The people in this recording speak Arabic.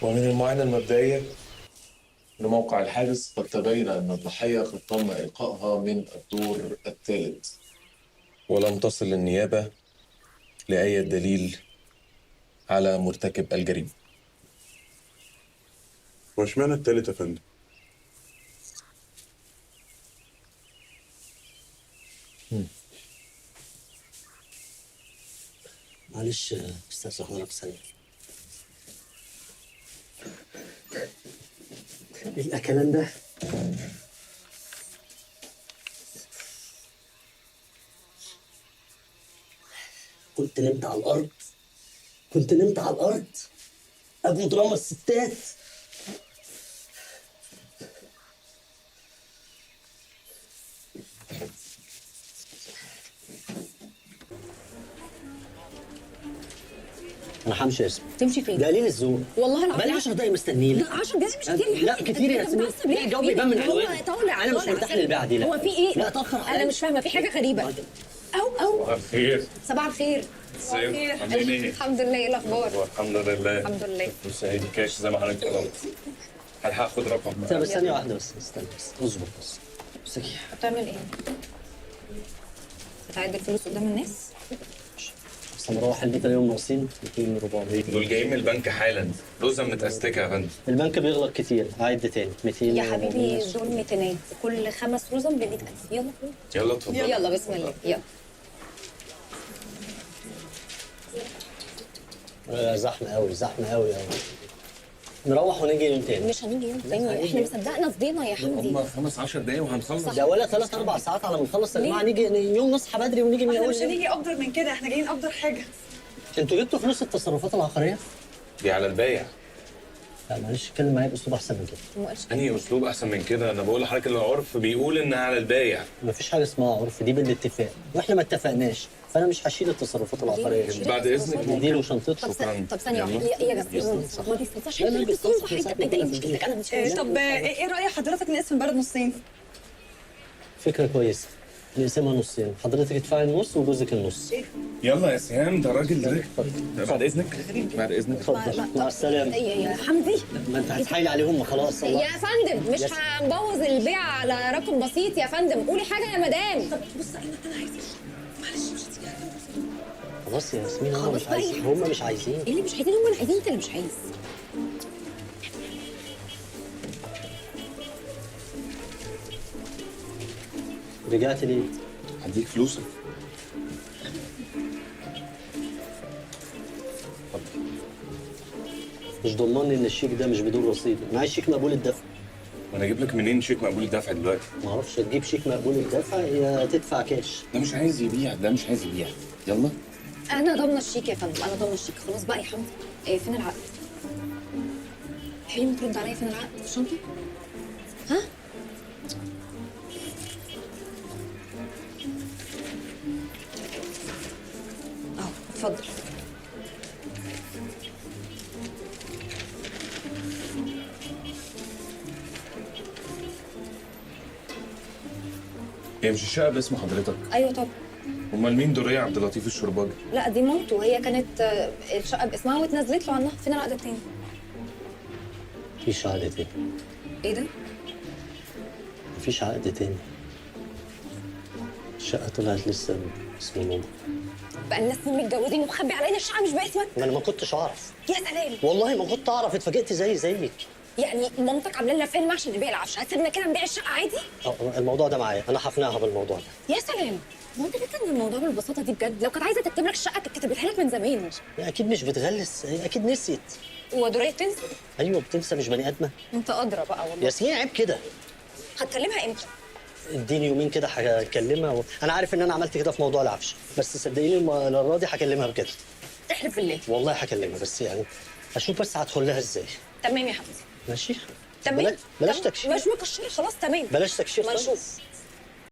ومن المعاينة المبدئية لموقع الحادث قد تبين أن الضحية قد تم إلقائها من الدور الثالث، ولم تصل النيابة لأي دليل على مرتكب الجريمة. واشمعنى التالت يا فندم؟ معلش استاذ حضرتك ثانية. الأكلان ده كنت نمت على الأرض، أبو دراما الستات. أنا همشي يا ياسمين. تمشي فين؟ ده قليل الذوق. والله العظيم بقالي 10 دقايق مستنيين. لا 10 دقايق مش كتير يا لا حبيبي. كتير يا ياسمين. لا الجو بيبان من هو حلوانه. طالع أنا مش مرتاح للبيعة دي. لا هو في ايه؟ لا اتأخر انا مش فاهمه، في حاجه غريبه. او صباح الخير. صباح الخير. ازيك؟ عاملين ايه؟ الحمد لله. ايه الاخبار؟ الحمد لله. الحمد لله. بص هي دي كاش زي ما حضرتك طلبت. هلحق اخد رقم. طب بس ثانية واحدة بس، استنى بس اصبر بس. امسكي. بتعمل ايه؟ بتعد الفلوس قدام الناس؟ بس مروح البيت اليوم ناقصين 200 400. دول جايين من البنك حالا، رزة متأستكة يا فندم. البنك بيغلق كتير، هعد تاني 200 يا حبيبي 400. دول 200 كل 5 رزم ب 100,000. يلا يلا اتفضل. يلا بسم الله يلا. زحمة قوي زحمة قوي قوي. نروح ونيجي يوم تاني. مش هنيجي يوم تاني، احنا مصدقنا فضينا يا حمدي. هم 5 10 دقايق وهنخلص. ده ولا 3 4 ساعات على ما نخلص يا جماعة. نيجي يوم نصحى بدري ونيجي من احنا أول مش هنيجي افضل من كده، احنا جايين افضل حاجه. انتوا جبتوا فلوس التصرفات العقارية؟ دي على البايع. لا معلش اتكلم معايا بأسلوب أحسن من كده. ما قالش انهي اسلوب احسن من كده؟ انا بقول لحضرتك ان العرف بيقول انها على البايع. مفيش حاجة اسمها عرف، دي بالاتفاق، واحنا ما اتفقناش، فأنا مش هشيل التصرفات العقارية دي. بعد اذنك نديله شنطته. طب ثانية واحدة يا جماعة ما تستنساش لا، لا، حاجة بيستنسخ تصلح. ساعات انت ايه بيكون مشكلتك؟ انا مش طب ايه رأي حضرتك نقسم البلد نصين؟ فكرة كويسة. نقسمها نصين، حضرتك ادفعي النص وجوزك النص. يلا يا سهام، ده راجل ده. بعد اذنك. بعد اذنك. اتفضل مع السلامة. يا حمدي ما انت هتحايل عليهم خلاص. يا فندم مش هنبوظ البيع على رقم بسيط يا فندم. قولي حاجة يا مدام. طب بص انا عايزه معلش مش هتيجي على جنب. خلاص يا ياسمين، هم خلاص مش بقى يا عايزين، حبيبي. هم مش عايزين. ايه اللي مش عايزين؟ هم اللي عايزين، انت اللي مش عايز. رجعت ليه؟ هديك فلوسك. مش ضمني ان الشيك ده مش بدون رصيد، معايا شيك مقبول الدفع. وانا اجيب لك منين شيك مقبول الدفع دلوقتي؟ ما اعرفش، تجيب شيك مقبول الدفع يا تدفع كاش. ده مش عايز يبيع، ده مش عايز يبيع. يلا. انا ضامنة الشيك يا فندم، انا ضامنة الشيك. خلاص بقى يا حمدي. إيه فين العقد؟ حلم ترد عليا، فين العقد في الشنطة؟ ها؟ اهو اتفضل. هي مش الشقة باسم حضرتك؟ ايوه طبعا. امال مين دورية عبد اللطيف الشرباجي؟ لا دي مامته، هي كانت الشقه باسمها واتنزلت له عنها. فين العقد التاني؟ مفيش عقد تاني. ايه ده؟ مفيش عقد تاني. الشقة طلعت لسه اسم ماما. بقى الناس متجوزين ومخبي علينا الشقه مش باسمك؟ ما انا ما كنتش اعرف. يا سلام. والله ما كنت اعرف، اتفاجئت زيك. يعني مامتك عامله لنا فيلم عشان نبيع العفش، هتسيبنا كده نبيع الشقه عادي؟ الموضوع ده معايا، انا هقنعها بالموضوع ده. يا سلام. هو انت فاكر ان الموضوع بالبساطه دي بجد؟ لو كانت عايزه تكتب لك الشقه كانت كتبتها لك من زمان. هي اكيد مش بتغلس، هي اكيد نسيت. ودوريه بتنسى؟ ايوه بتنسى، مش بني ادمه. انت ادرى بقى والله. ياسمين عيب كده. هتكلمها امتى؟ اديني يومين كده هكلمها انا عارف ان انا عملت كده في موضوع العفش، بس صدقيني المره دي هكلمها بجد. احلف بالله. والله هكلمها، بس يعني اشوف بس هدخل لها ازاي. تمام يا حمدي. ماشي. تمام. بلاش تكشير. مش مكشره خلاص. تمام. بلاش تكشير ما خالص. نشوف.